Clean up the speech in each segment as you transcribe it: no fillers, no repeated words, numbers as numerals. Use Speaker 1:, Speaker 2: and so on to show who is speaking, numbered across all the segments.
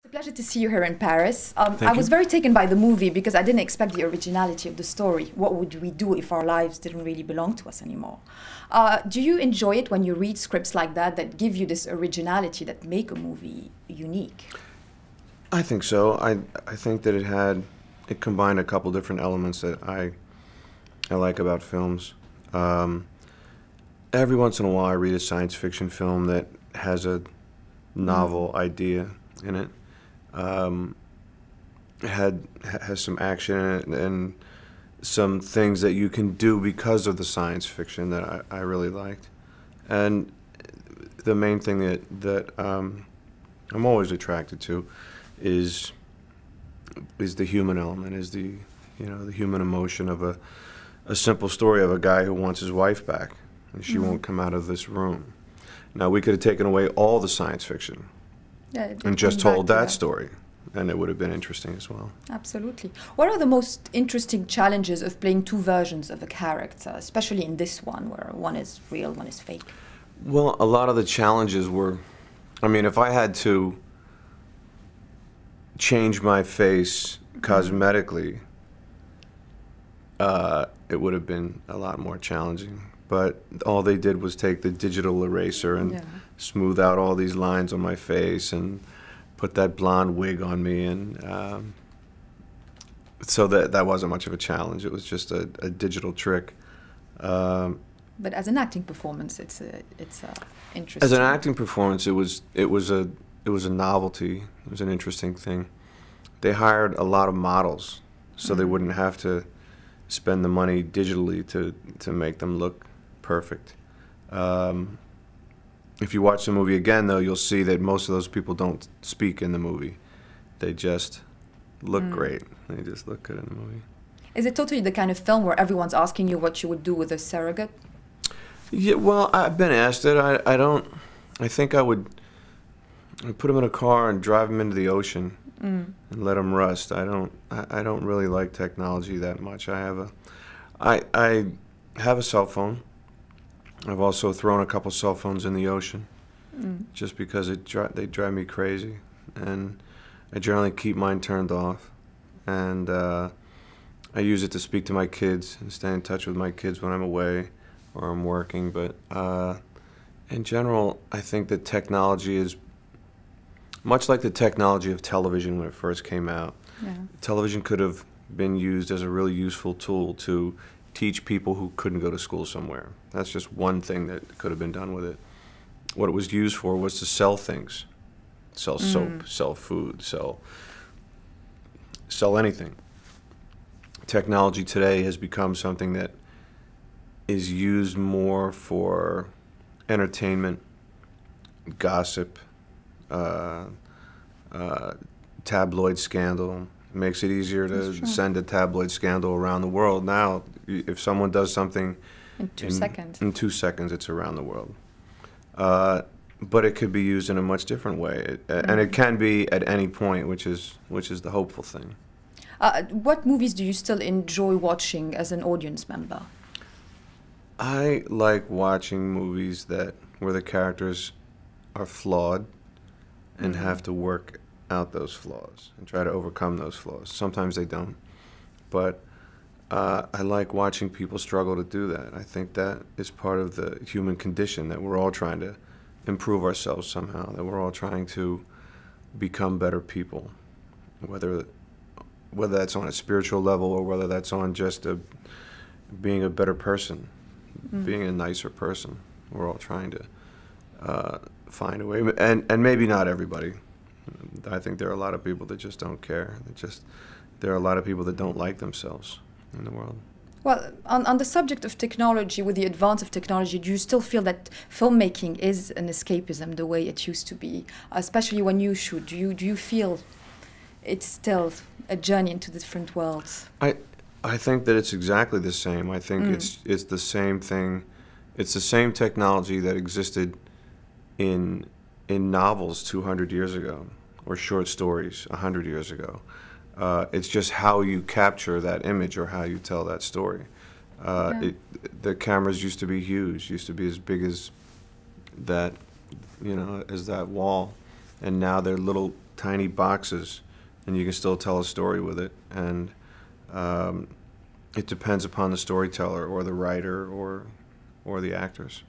Speaker 1: It's a pleasure to see you here in Paris.
Speaker 2: Thank
Speaker 1: I
Speaker 2: you.
Speaker 1: was very taken by the movie because I didn't expect the originality of the story. What would we do if our lives didn't really belong to us anymore? Do you enjoy it when you read scripts like that give you this originality, that make a movie unique?
Speaker 2: I think so. I think that it combined a couple different elements that I like about films. Every once in a while I read a science fiction film that has a novel idea in it. Has some action in it and some things that you can do because of the science fiction that I really liked. And the main thing that I'm always attracted to is the human element, is the human emotion of a simple story of a guy who wants his wife back and she won't come out of this room. Now we could have taken away all the science fiction and just told that story, and it would have been interesting as well.
Speaker 1: Absolutely. What are the most interesting challenges of playing two versions of a character, especially in this one where one is real, one is fake?
Speaker 2: Well, a lot of the challenges were, I mean, if I had to change my face cosmetically, it would have been a lot more challenging. But all they did was take the digital eraser and smooth out all these lines on my face and put that blonde wig on me, and so that wasn't much of a challenge. It was just a digital trick.
Speaker 1: But as an acting performance, it's interesting.
Speaker 2: As an acting performance, it was a novelty. It was an interesting thing. They hired a lot of models, so they wouldn't have to spend the money digitally to make them look perfect. If you watch the movie again, though, you'll see that most of those people don't speak in the movie. They just look great. They just look good in the movie.
Speaker 1: Is it totally the kind of film where everyone's asking you what you would do with a surrogate?
Speaker 2: Yeah, well, I've been asked it. I think I'd put them in a car and drive them into the ocean and let them rust. I don't really like technology that much. I have a cell phone. I've also thrown a couple cell phones in the ocean just because they drive me crazy, and I generally keep mine turned off, and I use it to speak to my kids and stay in touch with my kids when I'm away or I'm working. But in general, I think that technology is much like the technology of television when it first came out.
Speaker 1: Yeah.
Speaker 2: Television could have been used as a really useful tool to teach people who couldn't go to school somewhere. That's just one thing that could have been done with it. What it was used for was to sell things. Sell soap, sell food, sell anything. Technology today has become something that is used more for entertainment, gossip, tabloid scandal. It makes it easier to send a tabloid scandal around the world. Now, if someone does something
Speaker 1: In 2 seconds.
Speaker 2: In 2 seconds, it's around the world. But it could be used in a much different way, and it can be at any point, which is the hopeful thing.
Speaker 1: What movies do you still enjoy watching as an audience member?
Speaker 2: I like watching movies where the characters are flawed and have to work out those flaws and try to overcome those flaws. Sometimes they don't, but I like watching people struggle to do that. I think that is part of the human condition, that we're all trying to improve ourselves somehow, that we're all trying to become better people, whether that's on a spiritual level or whether that's on just being a better person, being a nicer person. We're all trying to find a way, and maybe not everybody. I think there are a lot of people that just don't care. There are a lot of people that don't like themselves in the world.
Speaker 1: Well, on the subject of technology, with the advance of technology, do you still feel that filmmaking is an escapism the way it used to be, especially when you shoot? Do you feel it's still a journey into different worlds?
Speaker 2: I think that it's exactly the same. I think it's the same thing. It's the same technology that existed in novels 200 years ago, or short stories 100 years ago. It's just how you capture that image or how you tell that story. The cameras used to be huge, used to be as big as that, as that wall, and now they're little tiny boxes, and you can still tell a story with it. And it depends upon the storyteller or the writer or the actors.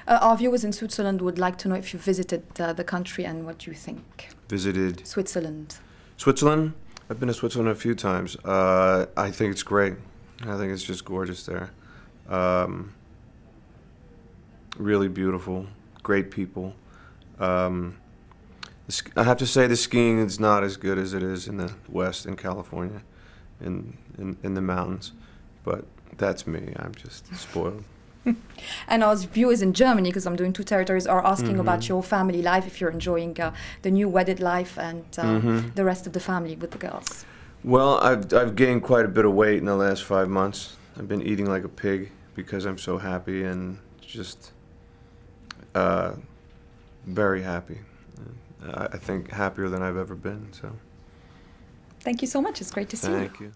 Speaker 1: Our viewers in Switzerland would like to know if you visited the country and what you think.
Speaker 2: Visited
Speaker 1: Switzerland.
Speaker 2: Switzerland? I've been to Switzerland a few times. I think it's great. I think it's just gorgeous there. Really beautiful, great people. I have to say the skiing is not as good as it is in the West, in California, in the mountains. But that's me. I'm just spoiled.
Speaker 1: And our viewers in Germany, because I'm doing 2 territories, are asking about your family life, if you're enjoying the new wedded life and the rest of the family with the girls.
Speaker 2: Well, I've gained quite a bit of weight in the last 5 months. I've been eating like a pig because I'm so happy and just very happy. I think happier than I've ever been. So.
Speaker 1: Thank you so much. It's great to see you.
Speaker 2: Thank you.